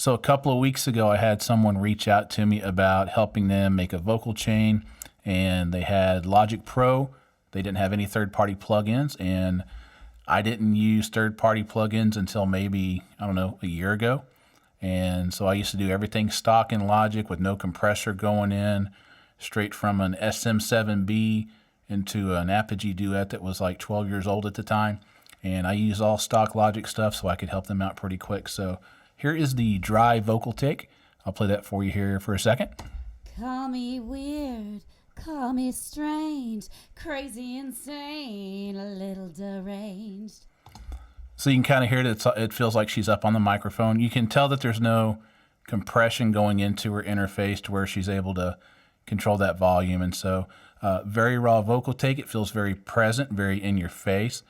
So a couple of weeks ago, I had someone reach out to me about helping them make a vocal chain, and they had Logic Pro. They didn't have any third-party plugins, and I didn't use third-party plugins until maybe, I don't know, a year ago. And so I used to do everything stock in Logic with no compressor going in, straight from an SM7B into an Apogee Duet that was like 12 years old at the time. And I used all stock Logic stuff so I could help them out pretty quick. So here is the dry vocal take. I'll play that for you here for a second. Call me weird, call me strange, crazy, insane, a little deranged. So you can kind of hear that it feels like she's up on the microphone. You can tell that there's no compression going into her interface to where she's able to control that volume. And so very raw vocal take. It feels very present, very in your face.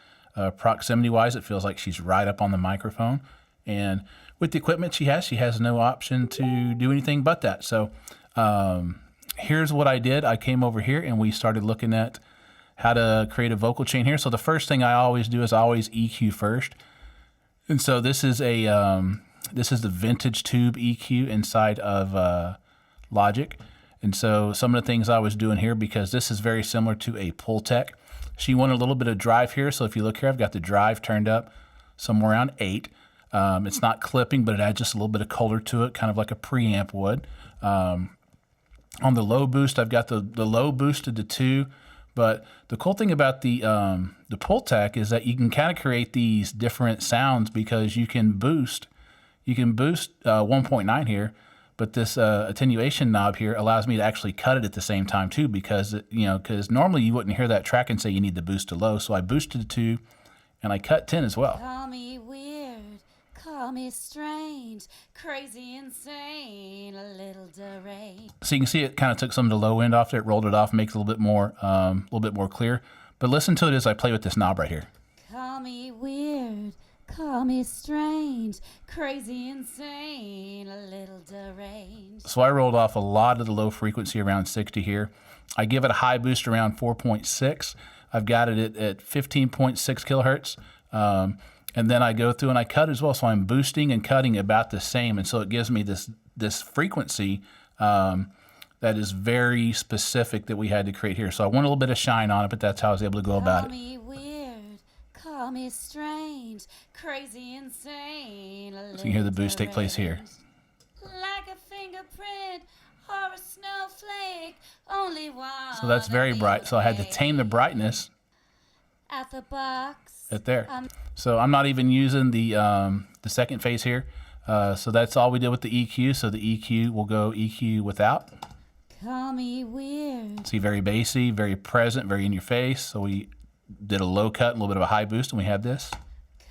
Proximity-wise, it feels like she's right up on the microphone. And with the equipment she has no option to do anything but that. So here's what I did. I came over here and we started looking at how to create a vocal chain here. So the first thing I always do is I always EQ first. And so this is the vintage tube EQ inside of Logic. And so some of the things I was doing here, because this is very similar to a Pultec. She wanted a little bit of drive here. So if you look here, I've got the drive turned up somewhere around 8. It's not clipping, but it adds just a little bit of color to it, kind of like a preamp would. On the low boost, I've got the low boosted to 2. But the cool thing about the Pultec is that you can kind of create these different sounds because you can boost 1.9 here, but this attenuation knob here allows me to actually cut it at the same time too, because because normally you wouldn't hear that track and say you need to boost to low. So I boosted to 2 and I cut 10 as well. Call me weird, call me strange, crazy, insane, a little deranged. So you can see it kind of took some of the low end off there, rolled it off, makes it a little bit more clear. But listen to it as I play with this knob right here. Call me weird, call me strange, crazy, insane, a little deranged. So I rolled off a lot of the low frequency around 60 here. I give it a high boost around 4.6. I've got it at 15.6 kilohertz. And then I go through and I cut as well. So I'm boosting and cutting about the same. And so it gives me this frequency that is very specific that we had to create here. So I want a little bit of shine on it, but that's how I was able to go about it. Call me weird, call me strange, crazy, insane, a little So you can hear the boost take place here. like a fingerprint or a snowflake, only one. So that's very bright. So I had to tame the brightness at the box. at there. So I'm not even using the second phase here. So that's all we did with the EQ. So the EQ will go EQ without. Call me weird. See, very bassy, very present, very in your face. So we did a low cut, a little bit of a high boost, and we have this.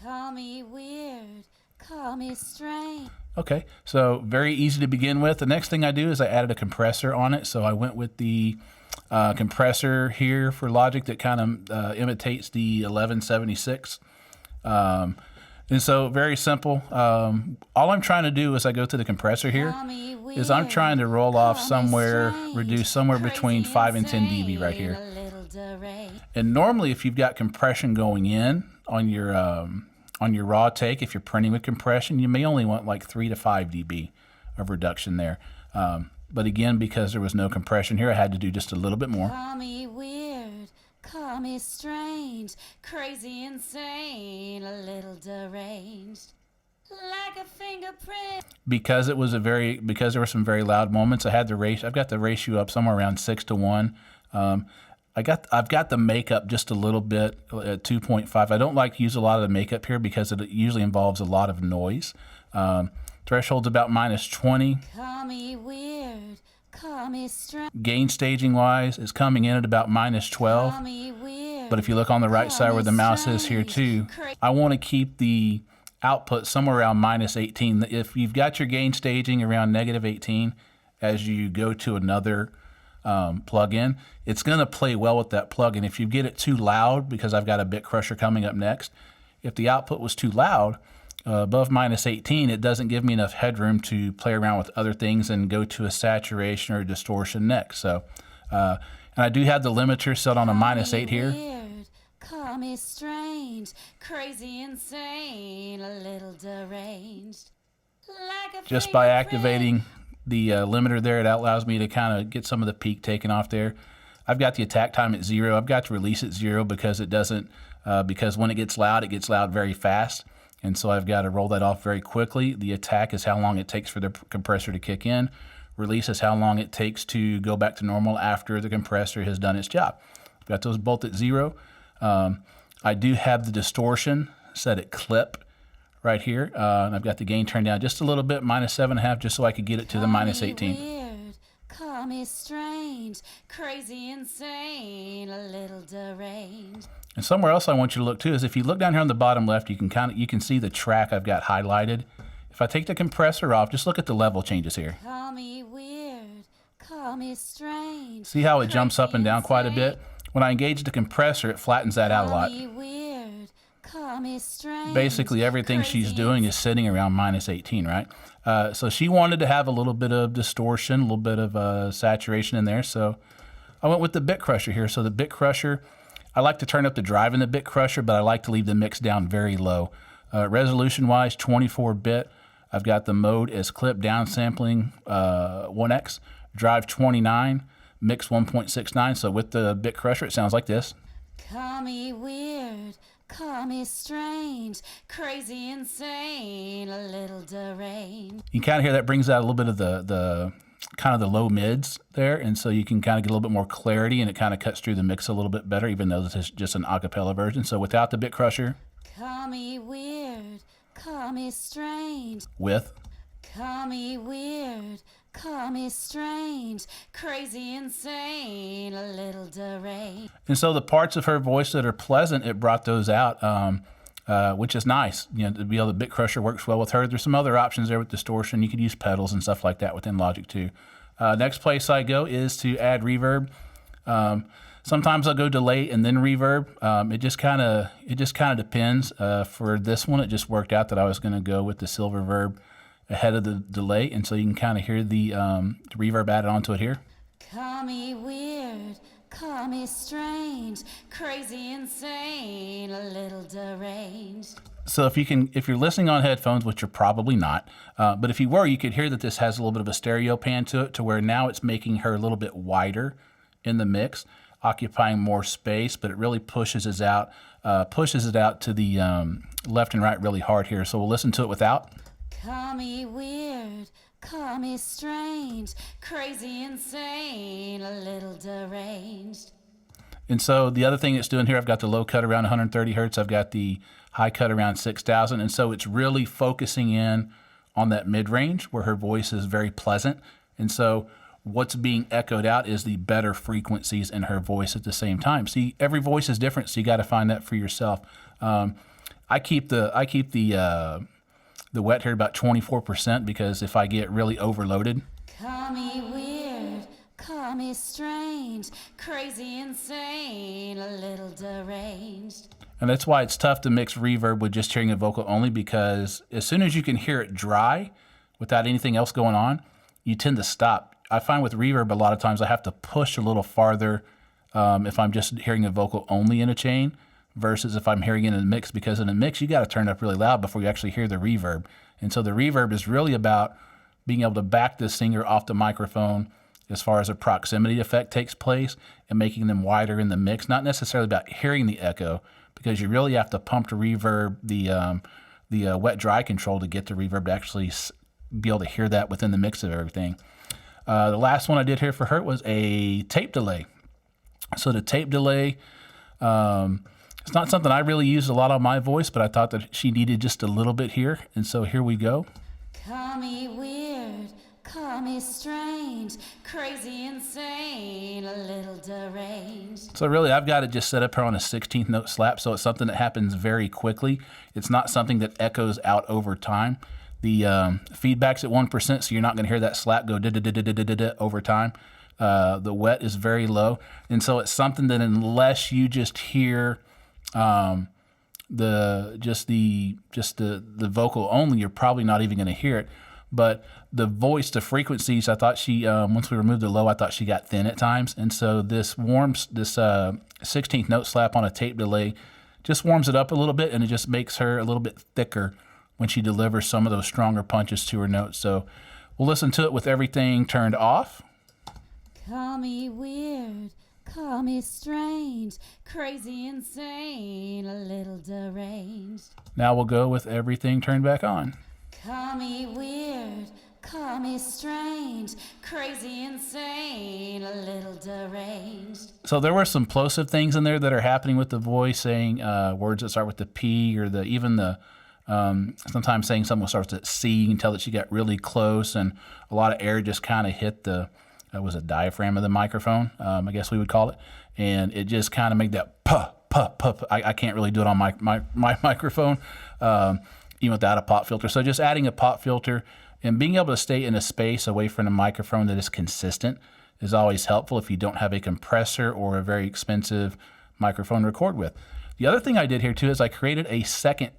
Call me weird, call me strange. Okay, so very easy to begin with. The next thing I do is I added a compressor on it. So I went with the compressor here for Logic that kind of imitates the 1176. And so very simple. All I'm trying to do as I go to the compressor here is I'm trying to roll off somewhere, reduce somewhere between 5 and 10 dB right here. And normally if you've got compression going in on your raw take, if you're printing with compression, you may only want like 3 to 5 dB of reduction there. But again, because there was no compression here, I had to do just a little bit more. Call me weird, call me strange, crazy, insane, a little deranged, like a fingerprint. Because there were some very loud moments, I've got the ratio up somewhere around 6 to 1. I've got the makeup just a little bit at 2.5. I don't like to use a lot of the makeup here because it usually involves a lot of noise. Threshold's about -20. Call me weird, call me strange. Gain staging wise is coming in at about -12. Call me weird. But if you look on the right side where the mouse is here too, I want to keep the output somewhere around -18. If you've got your gain staging around -18 as you go to another plug-in, it's going to play well with that plug-in. If you get it too loud, because I've got a bit crusher coming up next, if the output was too loud, above -18, it doesn't give me enough headroom to play around with other things and go to a saturation or a distortion next. So, and I do have the limiter set on a -8 here. Weird, call me strange, crazy, insane, a little deranged, like a Just by fingerprint. activating the limiter there, it allows me to kind of get some of the peak taken off there. I've got the attack time at 0. I've got to release at 0 because it doesn't, because when it gets loud very fast. And so I've got to roll that off very quickly. The attack is how long it takes for the compressor to kick in. Release is how long it takes to go back to normal after the compressor has done its job. I've got those both at 0. I do have the distortion set at clip right here. And I've got the gain turned down just a little bit, -7.5, just so I could get it to the -18. Weird, call me strange, crazy, insane, a little deranged. And somewhere else I want you to look too is if you look down here on the bottom left, you can see the track I've got highlighted. If I take the compressor off, just look at the level changes here. Call me weird, call me strange. See how it jumps up and down quite a bit? When I engage the compressor, it flattens that out a lot. Call me weird, call me strange. Basically everything she's doing is sitting around -18, right? So she wanted to have a little bit of distortion, a little bit of saturation in there. So I went with the bit crusher here. So the bit crusher, I like to turn up the drive in the bit crusher, but I like to leave the mix down very low. Resolution-wise, 24-bit. I've got the mode as clip downsampling 1x, drive 29, mix 1.69. So with the bit crusher, it sounds like this. Call me weird, call me strange, crazy, insane, a little deranged. You kind of hear that brings out a little bit of the kind of the low mids there, and so you can kind of get a little bit more clarity, and it kind of cuts through the mix a little bit better, even though this is just an acapella version. So without the bit crusher, Call me weird, call me strange. with, Call me weird, call me strange, crazy, insane, a little deranged. and so the parts of her voice that are pleasant, it brought those out, which is nice. You know, to be able the bit crusher works well with her. There's some other options there with distortion. You could use pedals and stuff like that within Logic too. Next place I go is to add reverb. Sometimes I'll go delay and then reverb. It just kind of depends. For this one, it just worked out that I was going to go with the silver verb ahead of the delay, and so you can kind of hear the reverb added onto it here. Call me weird, call me strange, crazy, insane, a little deranged. So if you're listening on headphones, which you're probably not, but if you were, you could hear that this has a little bit of a stereo pan to it, to where now it's making her a little bit wider in the mix, occupying more space, but it really pushes it out to the left and right really hard here. So we'll listen to it without. Call me weird, call me strange, crazy, insane, a little deranged. And so the other thing it's doing here, I've got the low cut around 130 hertz. I've got the high cut around 6,000. And so it's really focusing in on that mid-range where her voice is very pleasant. And so what's being echoed out is the better frequencies in her voice at the same time. See, every voice is different, so you got to find that for yourself. I keep the wet here about 24% because if I get really overloaded, Call me weird, call me strange, crazy, insane, a little deranged. and that's why it's tough to mix reverb with just hearing a vocal only, because as soon as you can hear it dry without anything else going on, you tend to stop. I find with reverb a lot of times I have to push a little farther if I'm just hearing a vocal only in a chain versus if I'm hearing it in a mix, because in a mix you got to turn it up really loud before you actually hear the reverb. And so the reverb is really about being able to back the singer off the microphone as far as a proximity effect takes place and making them wider in the mix, not necessarily about hearing the echo, because you really have to pump the reverb, the wet dry control to get the reverb to actually be able to hear that within the mix of everything. The last one I did here for her was a tape delay. So the tape delay, it's not something I really use a lot on my voice, but I thought that she needed just a little bit here. And so here we go. Call me weird, call me strange, crazy, insane, a little deranged. So really, I've got it just set up here on a 16th note slap, so it's something that happens very quickly. It's not something that echoes out over time. The feedback's at 1%, so you're not going to hear that slap go da-da-da-da-da-da over time. The wet is very low, and so it's something that unless you just hear the vocal only, you're probably not even going to hear it. But the voice, the frequencies, I thought she once we removed the low, I thought she got thin at times, and so this 16th note slap on a tape delay just warms it up a little bit, and it just makes her a little bit thicker when she delivers some of those stronger punches to her notes. So we'll listen to it with everything turned off. Call me weird, call me strange, crazy, insane, a little deranged. Now we'll go with everything turned back on. Call me weird, call me strange, crazy, insane, a little deranged. So there were some plosive things in there that are happening with the voice, saying words that start with the P, or sometimes saying something starts with C. You can tell that she got really close, and a lot of air just kind of hit the diaphragm of the microphone, I guess we would call it, and it just kind of made that puh, puh, puh. I can't really do it on my microphone, even without a pop filter. So just adding a pop filter and being able to stay in a space away from the microphone that is consistent is always helpful if you don't have a compressor or a very expensive microphone to record with. The other thing I did here too is I created a second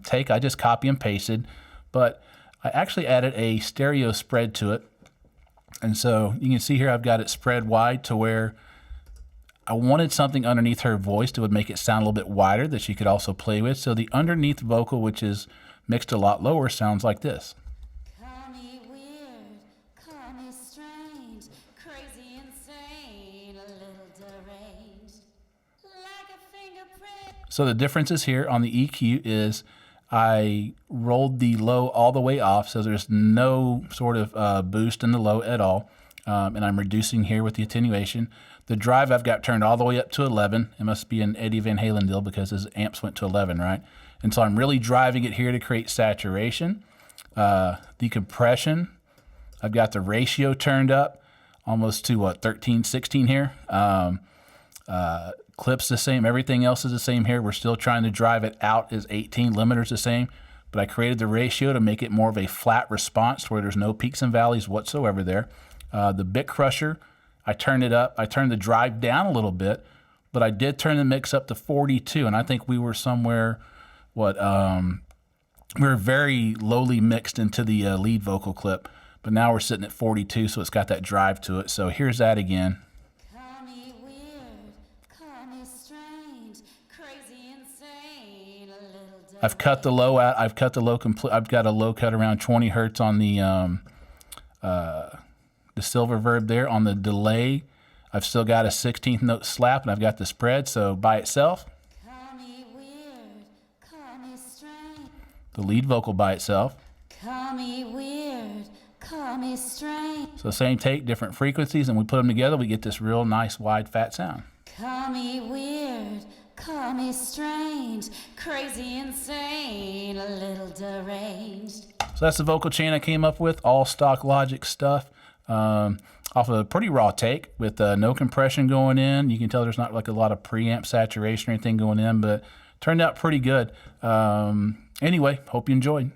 take. I just copy and pasted, but I actually added a stereo spread to it. And so you can see here I've got it spread wide to where I wanted something underneath her voice that would make it sound a little bit wider that she could also play with. So the underneath vocal, which is mixed a lot lower, sounds like this. Call me weird, call me strange, crazy, insane, a little deranged, like a fingerprint. So the differences here on the EQ is I rolled the low all the way off, so there's no sort of boost in the low at all, and I'm reducing here with the attenuation. The drive I've got turned all the way up to 11. It must be an Eddie Van Halen deal because his amps went to 11, right? And so I'm really driving it here to create saturation. The compression, I've got the ratio turned up almost to 13, 16 here. Clips the same, everything else is the same here. We're still trying to drive it out as 18, limiter's the same, but I created the ratio to make it more of a flat response where there's no peaks and valleys whatsoever there. The bit crusher, I turned it up. I turned the drive down a little bit, but I did turn the mix up to 42, and I think we were somewhere, we were very lowly mixed into the lead vocal clip, but now we're sitting at 42, so it's got that drive to it. So here's that again. Call me weird, call me strange, crazy, insane, a little deranged. I've cut the low out. I've cut the low complete. I've got a low cut around 20 hertz on the silver verb there. On the delay, I've still got a 16th note slap, and I've got the spread. So by itself, Call me weird, call me strange. the lead vocal by itself. Call me weird, call me strange. So same take, different frequencies, and we put them together, we get this real nice wide fat sound. Call me weird, call me strange, crazy, insane, a little deranged. So that's the vocal chain I came up with, all stock Logic stuff. Off of a pretty raw take with no compression going in. You can tell there's not like a lot of preamp saturation or anything going in, but turned out pretty good. Anyway, hope you enjoyed.